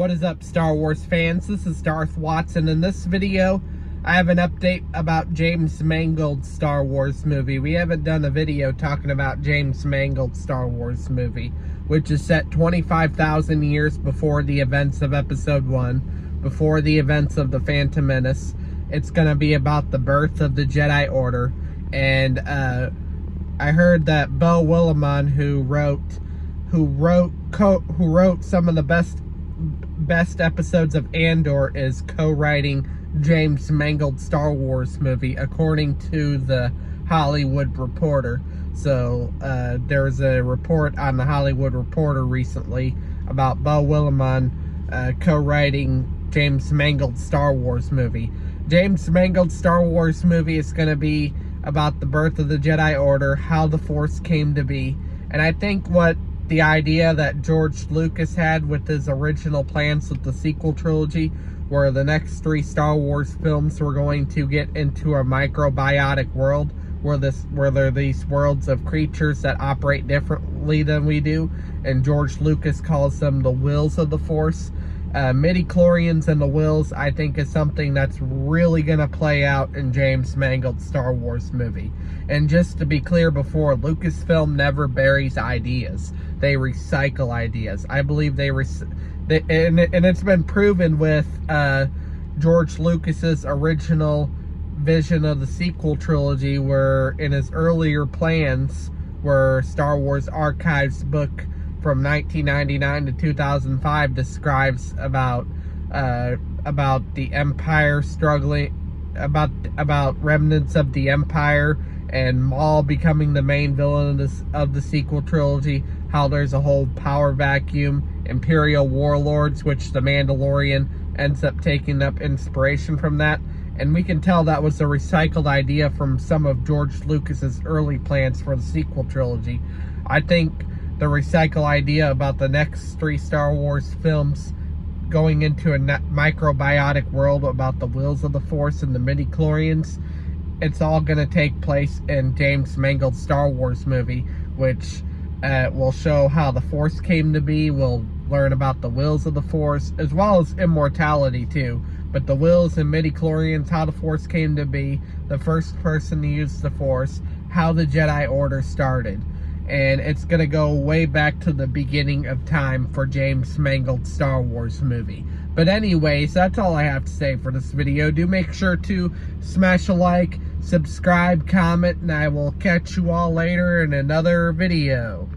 What is up, Star Wars fans? This is Darth Watson. In this video, I have an update about James Mangold's Star Wars movie. We haven't done a video talking about James Mangold's Star Wars movie, which is set 25,000 years before the events of Episode 1, before the events of The Phantom Menace. It's going to be about the birth of the Jedi Order, and I heard that Beau Willimon, who wrote some of the best episodes of Andor, is co-writing James Mangold's Star Wars movie, according to the Hollywood Reporter. So there was a report on the Hollywood Reporter recently about Beau Willimon co-writing James Mangold's Star Wars movie. James Mangold's Star Wars movie is going to be about the birth of the Jedi Order, how the Force came to be, and I think what the idea that George Lucas had with his original plans with the sequel trilogy, where the next 3 Star Wars films were going to get into a microbiotic world, where there are these worlds of creatures that operate differently than we do, and George Lucas calls them the Wills of the Force. Midi-chlorians and the Wills, I think, is something that's really going to play out in James Mangold's Star Wars movie. And just to be clear before, Lucasfilm never buries ideas. They recycle ideas. I believe and it's been proven with George Lucas's original vision of the sequel trilogy, where in his earlier plans, where Star Wars Archives book from 1999 to 2005 describes about the Empire struggling, about remnants of the Empire, and Maul becoming the main villain of the sequel trilogy, how there's a whole power vacuum, Imperial warlords, which the Mandalorian ends up taking up inspiration from that. And we can tell that was a recycled idea from some of George Lucas's early plans for the sequel trilogy. I think the recycle idea about the next 3 Star Wars films going into a microbiotic world about the Wills of the Force and the midi-chlorians, it's all going to take place in James Mangold's Star Wars movie, which will show how the Force came to be. We'll learn about the Wills of the Force, as well as immortality too. But the Wills and midi-chlorians, how the Force came to be, the first person to use the Force, how the Jedi Order started. And it's going to go way back to the beginning of time for James Mangold's Star Wars movie. But anyways, that's all I have to say for this video. Do make sure to smash a like, subscribe, comment, and I will catch you all later in another video.